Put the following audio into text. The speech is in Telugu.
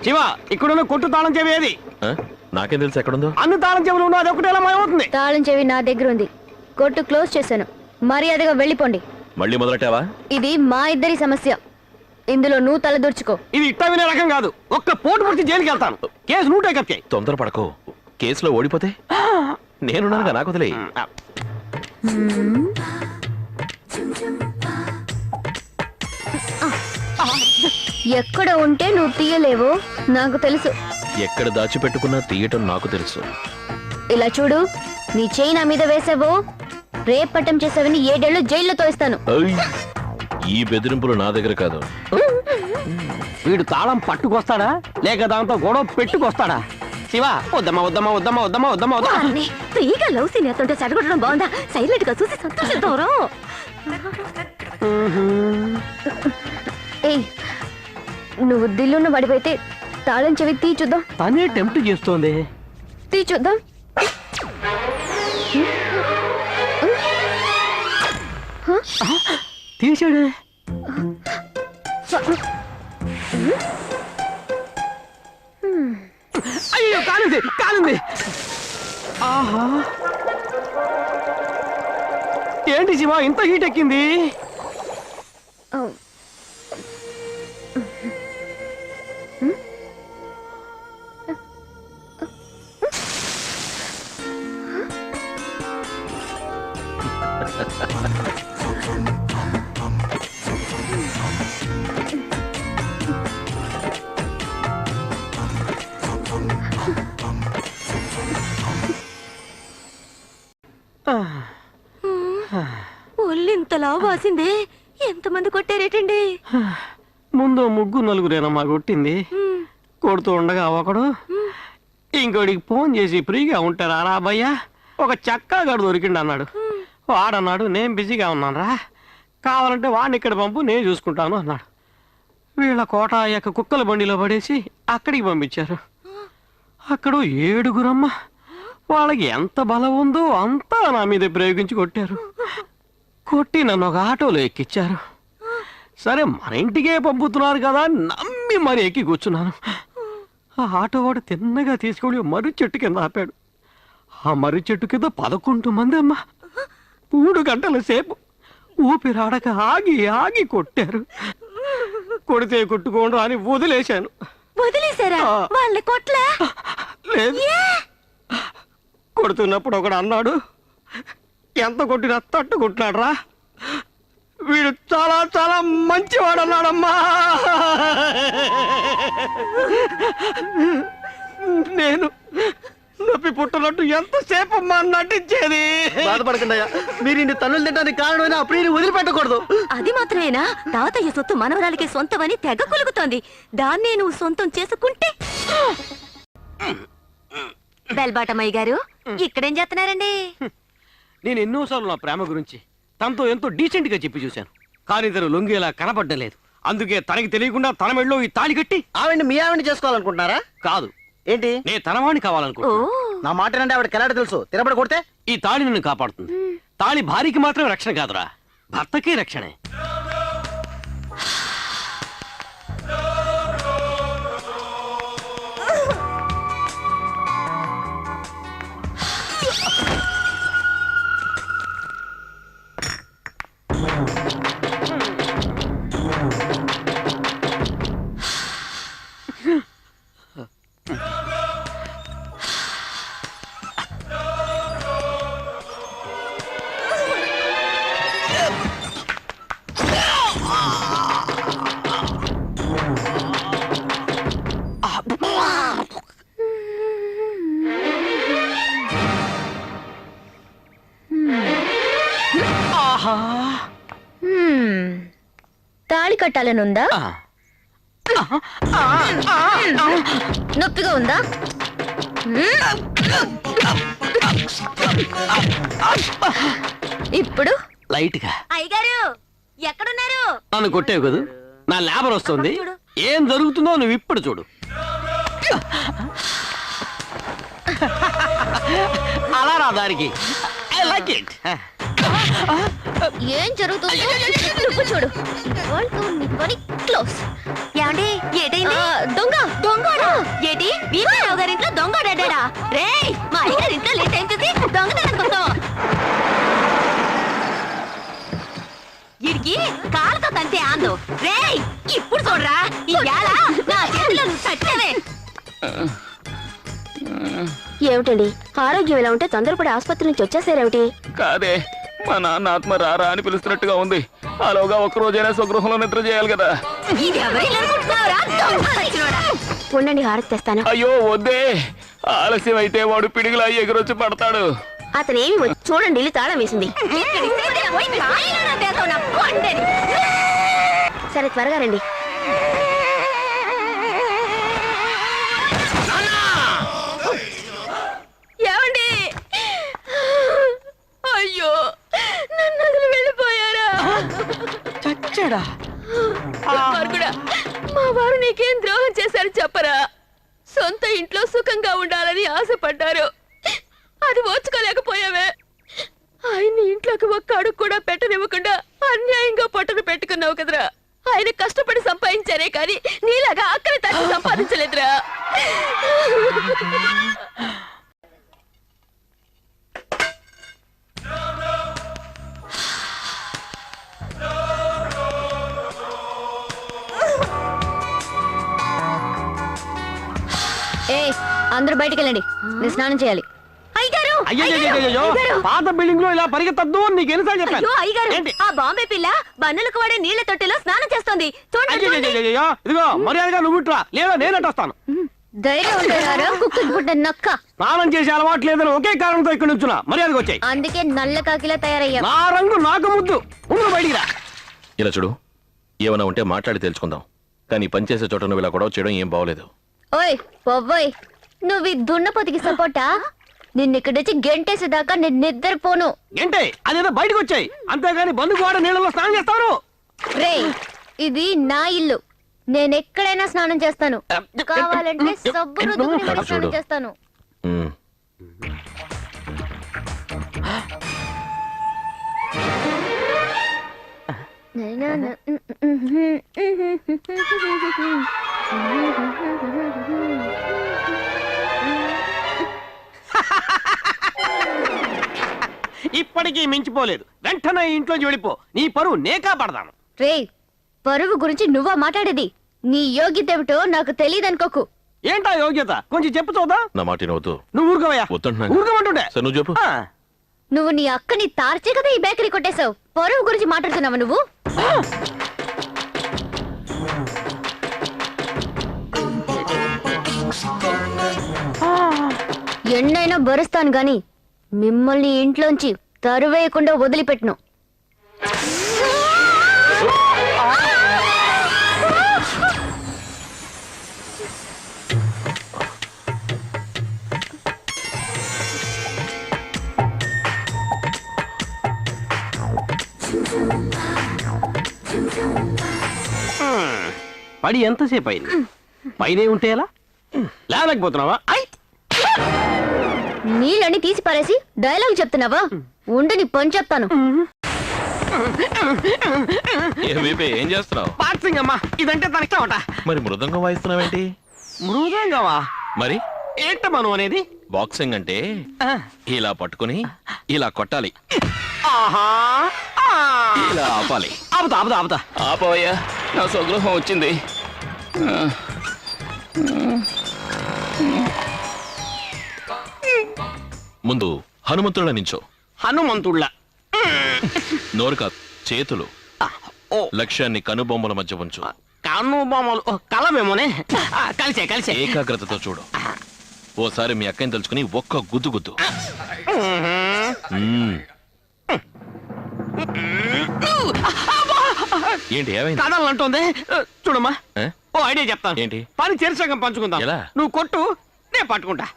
శివ, ఇక్కడున్న కొట్టు తాళం చెవి ఏది? నాకేం తెలుసు ఎక్కడుందో. అన్ని తాళం చెవులు ఉన్నా అది ఒకటి ఎలా మాయమవుతుంది? తాళం చెవి నా దగ్గర ఉంది. కొట్టు క్లోజ్ చేశాను. మర్యాదగా వెళ్ళిపోండి. మళ్ళీ మొదలెట్టావా? ఇది మా ఇద్దరి సమస్య. ఇందులో నువ్వు తలదూర్చుకో. ఇది ఇట్టా వినే రకం కాదు. ఒక్క పోటు పుడిచి జైలుకి వెళ్తాను. కేసు నువ్వు టేకప్ చేయి. తొందర పడకో. కేసులో ఓడిపోతే నేనున్నానుగా, నాకు వదిలే. ఎక్కడ ఉంటే నువ్వు తీయలేవో నాకు తెలుసు. ఎక్కడ దాచిపెట్టుకున్నా తీయటం నాకు తెలుసు. ఇలా చూడు, నీ చేయి నా మీద వేసావో రేపట్టం చేసావని 7 ఏళ్ళు జైల్లో తోయిస్తాను. ఈ బెదిరింపులు నా దగ్గర కాదు. వీడు తాళం పట్టుకొస్తాడా లేక దాంతో గొడవ పెట్టుకొస్తాడా? శివ, వద్దమ్మా వద్దమ్మా వద్దమ్మా వద్దమ్మా వద్దమ్మా వద్దమ్మా. ఫ్రీగా లవ్ సీన్ ఎత్తుంటే చెడగొట్టడం బాగుందా? సైలెంట్ గా చూసి సంతోషిద్దాం. ఏయ్, నువ్వు దిల్లున్న పడిపోతే తాళం చెవి తీ చూద్దాం. తనే టెంప్ట్ చేస్తోంది. తీ చూద్దాం. తీసాడే. అయ్యో, కాలింది కాలింది. ఆహా, ఏంటి శివ ఇంత హీట్ ఎక్కింది? ఒళ్ళింతలా వాసిందే. ఎంతమంది కొట్టారేటండి? ముందు 3-4 కొట్టింది. కొడుతూ ఉండగా ఒకడు ఇంకోడికి ఫోన్ చేసి ఫ్రీగా ఉంటారా రా భయ్యా, ఒక చక్కాగాడు దొరికిండు అన్నాడు. వాడన్నాడు, నేను బిజీగా ఉన్నాను రా, కావాలంటే వాడిని ఇక్కడ పంపు, నేను చూసుకుంటాను అన్నాడు. వీళ్ళ కోట యొక్క కుక్కల బండిలో పడేసి అక్కడికి పంపించారు. అక్కడ 7 వాళ్ళకి ఎంత బలం ఉందో అంతా నా మీద ప్రయోగించి కొట్టారు. కొట్టి నన్ను ఒక ఆటోలో ఎక్కిచ్చారు. సరే, మన ఇంటికే పంపుతున్నారు కదా నమ్మి మరి ఎక్కి కూర్చున్నాను. ఆ ఆటో వాడు తిన్నగా తీసుకొని మర్రి చెట్టు కింద ఆపాడు. ఆ మర్రి చెట్టు కింద 11 మంది అమ్మ 3 గంటల సేపు ఊపిరాడక ఆగి ఆగి కొట్టారు. కొడితే కొట్టుకోండు అని వదిలేశాను. వదిలేశారా? వాళ్ళని కొట్లా? లేదు. కొడుతున్నప్పుడు ఒకడు అన్నాడు, ఎంత కొట్టినా తట్టు కొట్టినాడు రా, వీడు చాలా చాలా మంచివాడు అన్నాడమ్మా. నేను నొప్పి పుట్టినట్టు ఎంతసేపు అమ్మా నటించేది. బాధపడకండియా, మీరు ఇన్ని తన్నులు తింటానికి కారణమైన అప్పుడు వదిలిపెట్టకూడదు. అది మాత్రమేనా? తాతయ్య సొత్తు మనవరాలికి సొంతమని తెగ కొలుగుతోంది. దాన్నే నువ్వు సొంతం చేసుకుంటే. బెల్బాటమయ్య గారు, ఇక్కడేం చేస్తున్నారండి? నేను ఎన్నోసార్లు నా ప్రేమ గురించి తనతో ఎంతో డీసెంట్ గా చెప్పి చూశాను, కానీ తను లొంగేలా కనపడ్డలేదు. అందుకే తనకి తెలియకుండా తన మెడలో ఈ తాళి కట్టి ఆవిడ్ని మీ ఆవిడ్ని చేసుకోవాలనుకుంటున్నారా? కాదు, ఏంటి నేను తనవాణ్ణి కావాలనుకుంటున్నా. నా మాట అంటే ఆవిడ కెలాడ తెలుసు, తిరబడి కొడితే ఈ తాళి నిన్ను కాపాడుతుంది. తాళి భార్యకి మాత్రమే రక్షణ కాదురా, భర్తకి రక్షణే. తాళి కట్టాలనుందా? నొప్పిగా ఉందా? ఇప్పుడు లైట్ గా. అయ్యగారు ఎక్కడున్నారు? నన్ను కొట్టేవు కదా, నా లేబర్ వస్తుంది. ఏం జరుగుతుందో నువ్వు ఇప్పుడు చూడు. అలా రా దారికి. I like it. ఏం జరుగుతుందో నువ్వు చూడు. క్లోజ్. ఏమండి, ఏటైంది? దొంగ దొంగ వీరరావు గారి ఇంట్లో దొంగ డాడా రే మా అయ్యగారి ఇంట్లో లేట్ టైం చూసి దొంగతనం కోసం వీడికి కాలుతో తంతే ఆందో రే ఇప్పుడు చూడరా ఈ ఏళ నా చేతిలో నువ్వు చచ్చేవే. ఏమిటండి ఆరోగ్యం ఎలా ఉంటే తొందరపడి ఆసుపత్రి నుంచి వచ్చేసారేమిటి? కాదే, మా నాన్న ఆత్మ రారా అని పిలుస్తున్నట్టుగా ఉంది. అలాగా ఒక్క రోజైనా స్వగృహంలో నిద్ర చేయాలి కదా. ఉండండి హారతి తెస్తాను. అయ్యో వద్దే, ఆలస్యం అయితే వాడు పిడుగులా ఎగురొచ్చి పడతాడు. అతనేమి చూడండి ఇల్లు తాళం వేసింది. సరే త్వరగా రండి. ఏమండి? అయ్యో నన్ను వదిలి వెళ్ళిపోయారా? చచ్చాడా? మా వారు నీకేం ద్రోహం చేశారు చెప్పరా? సొంత ఇంట్లో సుఖంగా ఉండాలని ఆశపడ్డారు, అది ఓర్చుకోలేకపోయావే. ఆయన్ని ఇంట్లోకి ఒక్క అడుగు కూడా పెట్టనివ్వకుండా అన్యాయంగా పొట్టను పెట్టుకున్నావు కదరా. ఆయన కష్టపడి సంపాదించారే కానీ నీలాగా అక్కడ తగ్గి సంపాదించలేదురా. అందరూ బయటికి వెళ్ళండి, నేను స్నానం చేయాలి. అయ్యో పాత బిల్డింగ్ లో ఇలా పరిగెత్తద్దు అని నీకు ఎన్నిసార్లు చెప్పాను? ఆ బాంబే పిల్ల బన్నులకు వాడే నీళ్ల తొట్టెలో స్నానం చేస్తోంది. అయ్యో ఇదిగో మర్యాదగా నువ్వు ఇట్రా, లేదా నేనట్టొస్తాను. స్నానం చేసే అలవాటు లేదని ఒకే కారణంతో ఇక్కడ నుంచున్నా. మర్యాదగా వచ్చాయి. అందుకే నల్ల కాకిలా తయారయ్యా. నా రంగు నాకు ముద్దు. ముందు బయటికి రా. ఇలా చూడు, ఏమైనా ఉంటే మాట్లాడి తెలుసుకుందాం, కానీ పనిచేసే చోట నువ్వు ఇలా గొడవ చేయడం ఏం బాగోలేదు. ఓయ్ పొవ్వోయ్, నువ్వు ఈ దున్నపోతికి సపోర్టా? నిన్నిక్కడొచ్చి గెంటేసేదాకా నేను నిద్రపోను. గంటే అదేదో బయటకు వచ్చాయి, అంతేగాని బంధుకు వాడ నీళ్ళలో స్నానం చేస్తాను. రే ఇది నా ఇల్లు, నేనెక్కడైనా స్నానం చేస్తాను. కావాలంటే సబ్బు రుద్దుకుని మరి స్నానం చేస్తాను. ఇప్పటికీ మించిపోలేదు. వెంటనే ఇంట్లోంచి వెళ్ళిపో, నీ పరువు నేకా పడదాను. రే పరువు గురించి నువ్వా మాట్లాడేది? నీ యోగ్యత ఏమిటో నాకు తెలియదనుకోకు. ఏంటా యోగ్యత? కొంచెం చెప్పు చూద్దాం. నా మాట నవ్వుతూ నువ్వు ఊరుకోవయ్యా. ఊరుకోమంటుండే. నువ్వు చెప్పు. నువ్వు నీ అక్కని తార్చే కదా ఈ బేకరీ కొట్టేశావు. పరువు గురించి మాట్లాడుతున్నావా నువ్వు? ఎన్నైనా భరుస్తాను గాని మిమ్మల్ని ఇంట్లోంచి తరువేయకుండా వదిలిపెట్టును. పడి ఎంతసేపు అయింది? పైనే ఉంటే ఎలా? లేకపోతున్నావా? నీళ్ళని తీసి పారేసి డైలాగ్ చెప్తున్నావా? ఉండు నీ పని చెప్తాను. ఏం చేస్తున్నావు? బాక్సింగ్ అమ్మా, ఇదంటే తనకిష్టమట. మరి మృదంగం వాయిస్తున్నావేంటి? మృదంగమా? మరి ఏంటమ్మా నువ్వు అనేది? బాక్సింగ్ అంటే ఇలా పట్టుకుని ఇలా కొట్టాలి, ఇలా ఆపాలి. ఆపుతా. ఆపవయ్యా, నా స్వగృహం వచ్చింది. ముందు హనుమంతుళ్ళ నించో. హనుమంతుళ్ళ? నోరు కాదు, చేతులు. లక్ష్యాన్ని కనుబొమ్మల మధ్య ఉంచు. కనుబొమ్మలు కలమేమోనే. కలిసే ఏకాగ్రతతో చూడు. ఓసారి మీ అక్కని తెలుసుకుని ఒక్క గుద్దు గుద్దు. ఏంటి ఏమైంది? కదలంటుంది. చూడమ్మా, ఓ ఐడియా చెప్తాను. ఏంటి? పని చేర్చకం పంచుకుందాం. ఎలా? నువ్వు కొట్టు, నేను పట్టుకుంటా.